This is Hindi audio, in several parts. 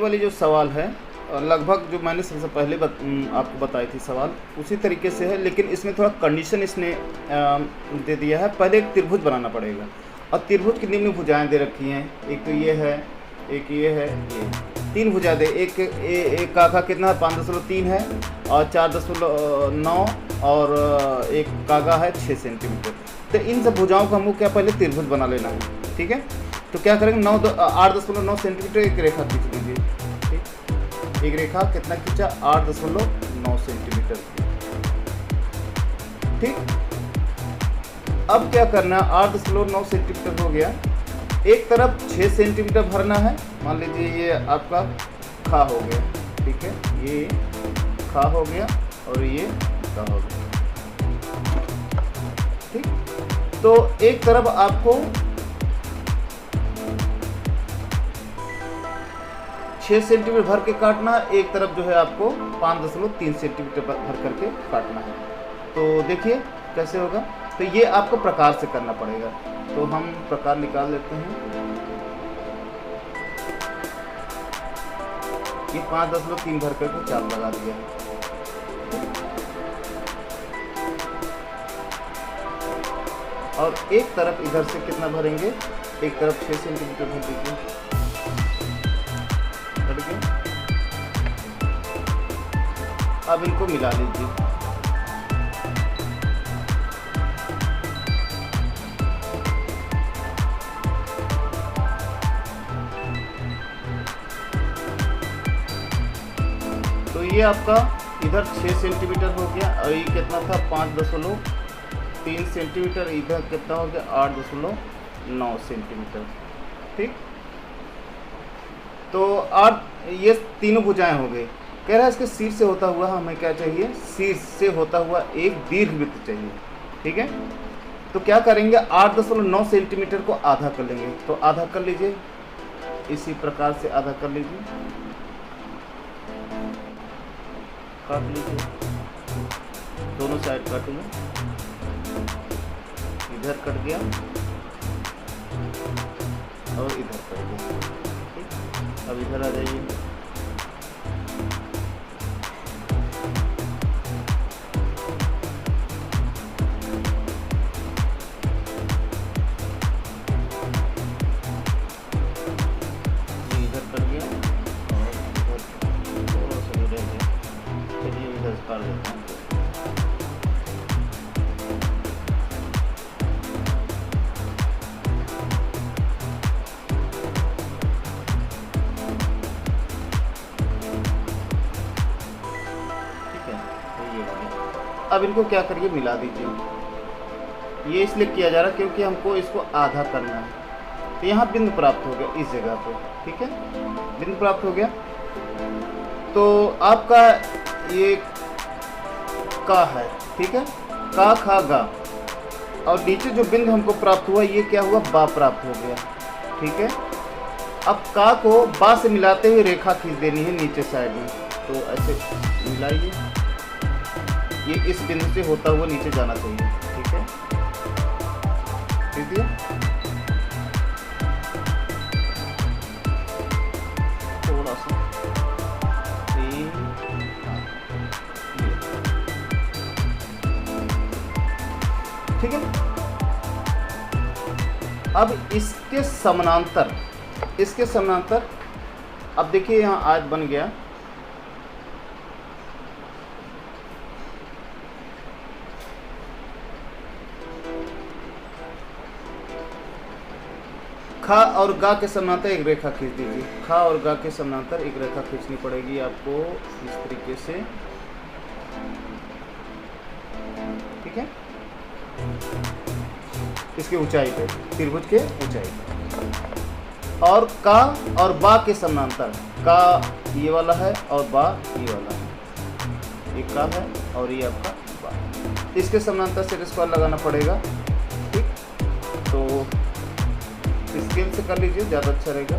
वाली जो सवाल है लगभग जो मैंने सबसे पहले आपको बताई थी सवाल उसी तरीके से है, लेकिन इसमें थोड़ा कंडीशन इसने दे दिया है। पहले एक त्रिभुज बनाना पड़ेगा और त्रिभुज की निम्न भुजाएं दे रखी हैं। एक तो ये है, एक ये है, ये 3 भुजा दे। एक का कितना है 5.3 है और 4.9 और एक कागा है 6 सेंटीमीटर। तो इन सब भुजाओं को हमको क्या पहले त्रिभुज बना लेना है। ठीक है, तो क्या करेंगे 8.9 सेंटीमीटर एक रेखा खींच लीजिए। ठीक, एक रेखा कितना खींचा 8.9 सेंटीमीटर। ठीक, अब क्या करना है 8.9 सेंटीमीटर हो गया। एक तरफ 6 सेंटीमीटर भरना है। मान लीजिए ये आपका खा हो गया। ठीक है, ये खा हो गया और ये का हो गया। ठीक, तो एक तरफ आपको 6 सेंटीमीटर भर के काटना है, एक तरफ जो है आपको 5.3 सेंटीमीटर भर करके काटना है। तो देखिए कैसे होगा। तो ये आपको प्रकार से करना पड़ेगा। तो हम प्रकार निकाल लेते हैं। ये 5.3 भर करके चाप लगा दिया है। और एक तरफ इधर से कितना भरेंगे, एक तरफ 6 सेंटीमीटर भर दीजिए। कट गया। अब इनको मिला लीजिए। तो ये आपका इधर 6 सेंटीमीटर हो गया और ये कितना था 5.3 सेंटीमीटर। इधर कितना हो गया 8.9 सेंटीमीटर। ठीक, तो 8 ये तीनों भुजाएं हो गई। कह रहा है इसके शीर्ष से होता हुआ हमें क्या चाहिए, शीर्ष से होता हुआ एक दीर्घवृत्त चाहिए। ठीक है, तो क्या करेंगे 8.9 सेंटीमीटर को आधा कर लेंगे। तो आधा कर लीजिए, इसी प्रकार से आधा कर लीजिए, काट लीजिए, दोनों साइड काटूंगा। इधर कट गया और इधर कट गया। ठीक, अब इधर आ जाइए। इधर कट गया और इधर थोड़ा सा रह गया। चलिए इधर काट देते हैं। अब इनको क्या करिए मिला दीजिए। ये इसलिए किया जा रहा है क्योंकि हमको इसको आधा करना है। तो यहाँ बिंदु प्राप्त हो गया इस जगह पे। ठीक है, बिंदु प्राप्त हो गया। तो आपका ये का है। ठीक है, का खा गा और नीचे जो बिंदु हमको प्राप्त हुआ ये क्या हुआ बा प्राप्त हो गया। ठीक है, अब का को बा से मिलाते हुए रेखा खींच देनी है नीचे साइड में। तो ऐसे मिलाइए, ये इस बिंदु से होता हुआ नीचे जाना चाहिए। ठीक है, ठीक है, थोड़ा सा ठीक है। अब इसके समानांतर अब देखिए यहाँ आयत बन गया। खा और गा के समानांतर एक रेखा खींच दीजिए। खा और गा के समानांतर एक रेखा खींचनी पड़ेगी आपको इस तरीके से। ठीक है, इसकी ऊंचाई पे, त्रिभुज के ऊंचाई पे। और का और बा के समानांतर, का ये वाला है और बा ये वाला है। ये का है और ये आपका बा। इसके समानांतर सेट स्क्वायर लगाना पड़ेगा। ठीक, तो स्केल से कर लीजिए, ज़्यादा अच्छा रहेगा।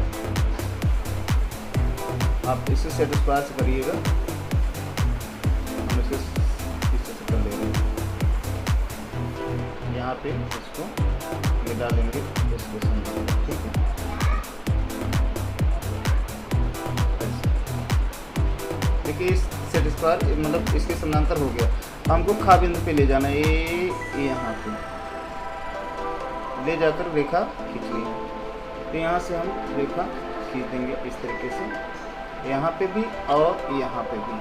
आप इसे सेट स्क्वायर से करिएगा। हम इसे से कर ले रहे हैं। यहाँ पे इसको मिला लेंगे इसके साथ। ठीक है, देखिए इस सेट स्क्वायर मतलब इसके समानांतर हो गया। हमको खा बिंदु पे ले जाना है, ये यहाँ पे ले जाकर रेखा खींचनी है। तो यहाँ से हम रेखा खींच देंगे इस तरीके से, यहाँ पे भी और यहाँ पे भी।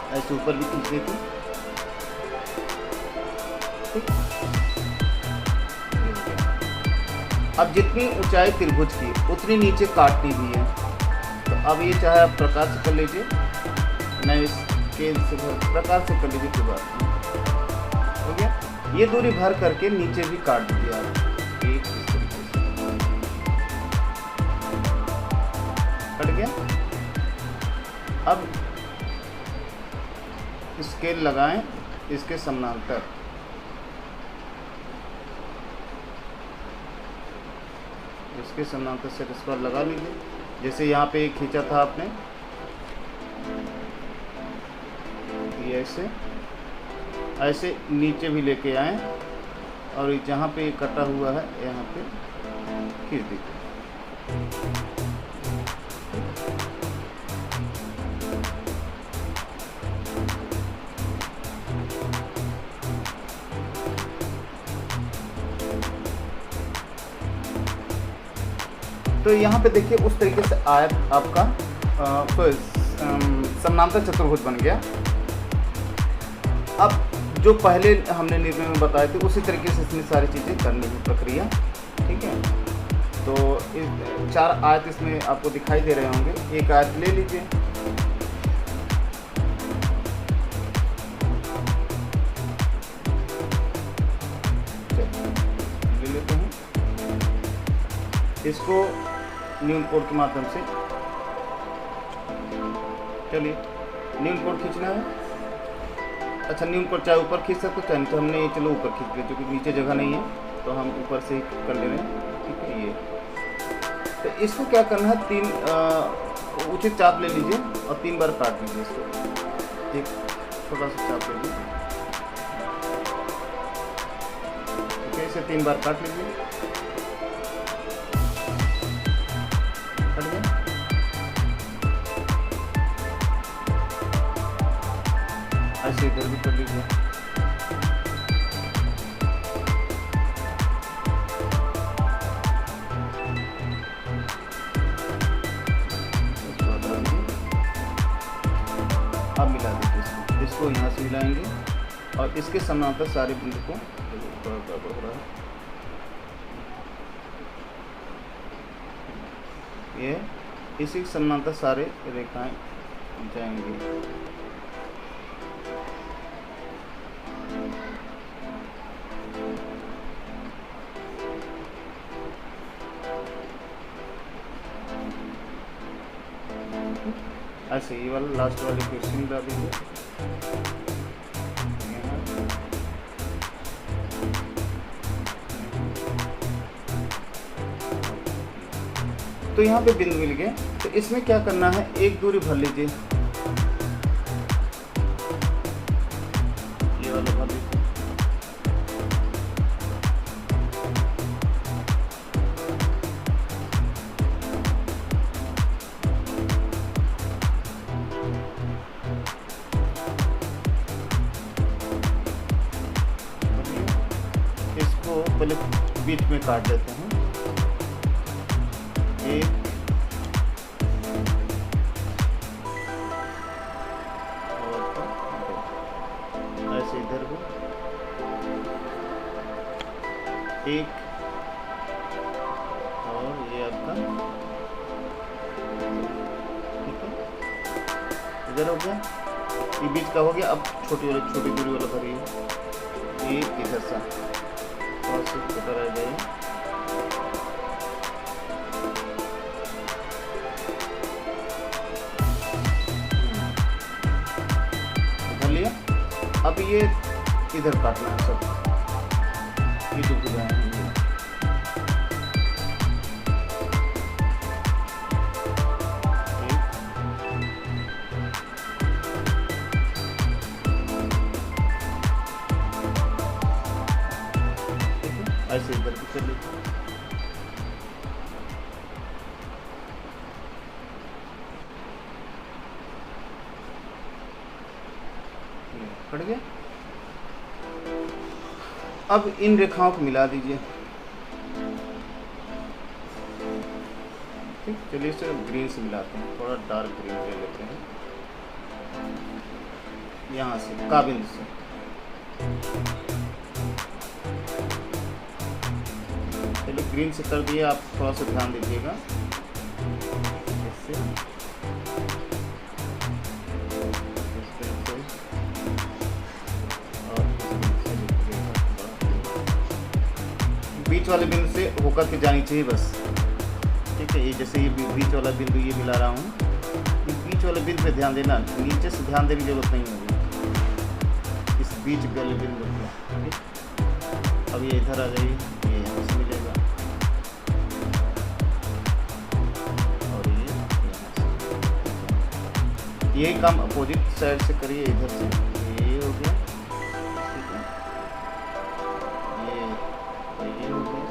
ऐसे ऊपर भी खींच लेते हैं। अब जितनी ऊंचाई त्रिभुज की उतनी नीचे काटनी भी है। तो अब ये चाहे आप प्रकार से कर लीजिए, नहीं स्केल से प्रकार से कर लीजिए, तो बात हो गया। ये दूरी भर करके नीचे भी काट दीजिए आप, एक इस तरीके से कट गया। अब स्केल लगाएं इसके समानांतर, इसके समानांतर सेट स्क्वायर लगा लीजिए। जैसे यहाँ पे खींचा था आपने, ये ऐसे नीचे भी लेके आए और जहाँ पे कटा हुआ है यहाँ पे खींच दीजिए। तो यहाँ पे देखिए उस तरीके से आयत आपका समानांतर चतुर्भुज बन गया। अब जो पहले हमने निर्णय में बताए थे उसी तरीके से इसमें सारी चीज़ें करनी है, प्रक्रिया, ठीक है। तो चार आयत इसमें आपको दिखाई दे रहे होंगे। एक आयत ले लीजिए, ले लेते हैं इसको न्यून कोण के माध्यम से। चलिए न्यून कोण खींचना है। अच्छा, न्यून कोण चाहे ऊपर खींच सकते चाहे, तो हमने ये चलो ऊपर खींच लिया क्योंकि नीचे जगह नहीं है, तो हम ऊपर से ही कर ले रहे हैं, ठीक है। ये तो इसको क्या करना है, तीन उचित चाप ले लीजिए और 3 बार काट लीजिए इसको। एक छोटा सा चाप ले लीजिए, ठीक है। इसे 3 बार काट लीजिए। ऐसे इधर भी कर लीजिए। अब मिला दीजिए इसको यहाँ से मिलाएंगे और इसके समानांतर सारे बिंदु को, हो रहा है ये, इसी के समानांतर सारे रेखाएं जाएंगी। ऐसे ये वाला लास्ट वाले क्वेश्चन डाल दीजिए। तो यहाँ पे बिंदु मिल गए। तो इसमें क्या करना है, एक दूरी भर लीजिए, ये वाला भर लीजिए। इसको पहले बीच में काट देते हैं, एक और ऐसे इधर भी एक, और ये आपका, ठीक है, इधर हो गया, ये बीच का हो गया। अब छोटी दूरी वाला भरिए, ये इधर सा थोड़ा सा छोटा रह जाए। भर लिया। अब ये इधर काटना है सब, ये जो भी है ऐसे इधर भी कर लेते हैं। कट गया। अब इन रेखाओं को मिला दीजिए। ठीक, चलिए इसे ग्रीन से मिलाते हैं, थोड़ा डार्क ग्रीन ले लेते हैं, यहाँ से का बिंदु से। चलिए ग्रीन से कर दिए, आप थोड़ा सा ध्यान दीजिएगा। बीच वाले बिंदु से होकर के जानी चाहिए बस। ठीक है, ये जैसे ये बीच वाला बिंदु ये मिला रहा हूँ, बीच वाले बिंदु पे ध्यान देना, नीचे से ध्यान देने की जरूरत नहीं होगी, इस बीच वाले बिंदु पे। ठीक, अब ये इधर आ जाइए, ये यहाँ से मिलेगा और ये यहाँ से। यही काम अपोजिट साइड से करिए, इधर से ये हो गया। ठीक है, ये हो गया।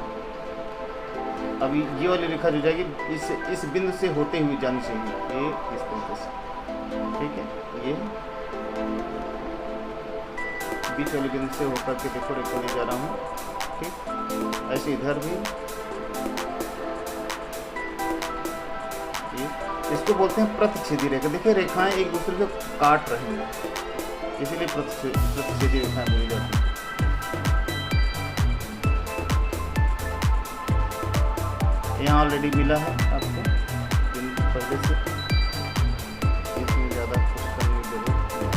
अभी ये वाली रेखा जो जाएगी इस बिंदु से होते हुए जानी चाहिए, ये इस तरीके से। ठीक है, ये बीच वाले बिंदु से होकर के देखो रेखा ले जा रहा हूँ। ठीक, ऐसे इधर भी। इसको बोलते हैं प्रतिच्छेदी रेखा। देखिए रेखाएं एक दूसरे को काट रही हैं, इसीलिए प्रतिच्छेदी रेखाएं बोली जाती हैं। यहाँ ऑलरेडी मिला है आपको बिंदु पहले से, इसमें ज़्यादा कुछ करने की जरूरत नहीं।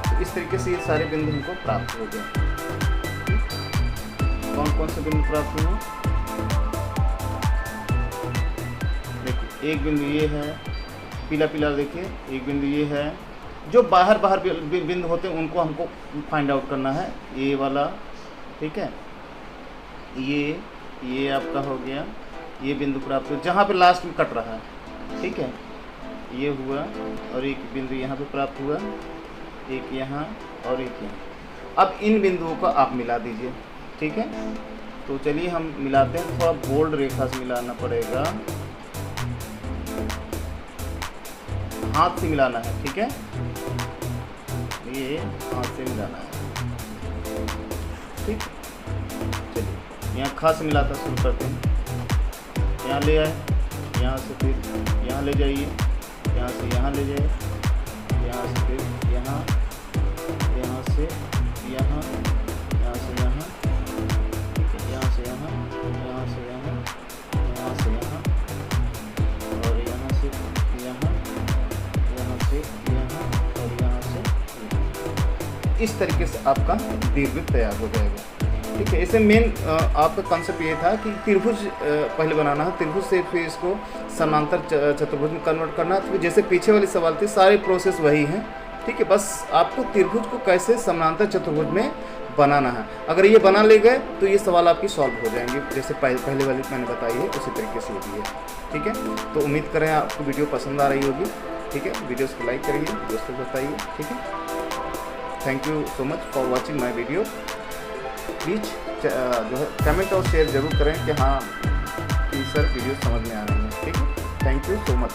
तो इस तरीके से ये सारे बिंदु हमको प्राप्त हो गए। कौन कौन से बिंदु प्राप्त हुए? देखिए एक बिंदु ये है, पीला पीला देखिए, एक बिंदु ये है। जो बाहर बिंदु होते हैं उनको हमको फाइंड आउट करना है, ये वाला। ठीक है, ये आपका हो गया, ये बिंदु प्राप्त हो जहाँ पे लास्ट में कट रहा है। ठीक है, ये हुआ, और एक बिंदु यहाँ पे प्राप्त हुआ, एक यहाँ और एक यहाँ। अब इन बिंदुओं को आप मिला दीजिए। ठीक है, तो चलिए हम मिलाते हैं। थोड़ा बोल्ड रेखा से मिलाना पड़ेगा, हाथ से मिलाना है। ठीक है, ये हाथ से मिलाना है। ठीक, चलिए यहाँ खास मिलाता शुरू करते हैं। यहाँ ले आए, यहाँ से फिर यहाँ ले जाइए, यहाँ से यहाँ ले जाइए, यहाँ से फिर यहाँ, यहाँ से यहाँ, यहाँ से यहाँ, ठीक है, यहाँ से यहाँ, यहाँ से यहाँ, यहाँ से यहाँ, और यहाँ से यहाँ, यहाँ से यहाँ, और यहाँ से यहाँ। इस तरीके से आपका दीर्घवृत्त तैयार हो जाएगा। ठीक है, इसे मेन आपका कॉन्सेप्ट ये था कि त्रिभुज पहले बनाना है, त्रिभुज से फिर इसको समांतर चतुर्भुज में कन्वर्ट करना है। तो जैसे पीछे वाली सवाल थी, सारे प्रोसेस वही हैं। ठीक है, बस आपको त्रिभुज को कैसे समांतर चतुर्भुज में बनाना है। अगर ये बना ले गए तो ये सवाल आपकी सॉल्व हो जाएंगे, जैसे पहले वाली मैंने बताई है उसी तरीके से होती है। ठीक है, तो उम्मीद करें आपको वीडियो पसंद आ रही होगी। ठीक है, वीडियोस को लाइक करिए, दोस्तों को बताइए। ठीक है, thank you so much for watching my video. Please जो है कमेंट और शेयर ज़रूर करें कि हाँ कि सर वीडियो समझ में आ रही है। ठीक है, थैंक यू सो मच।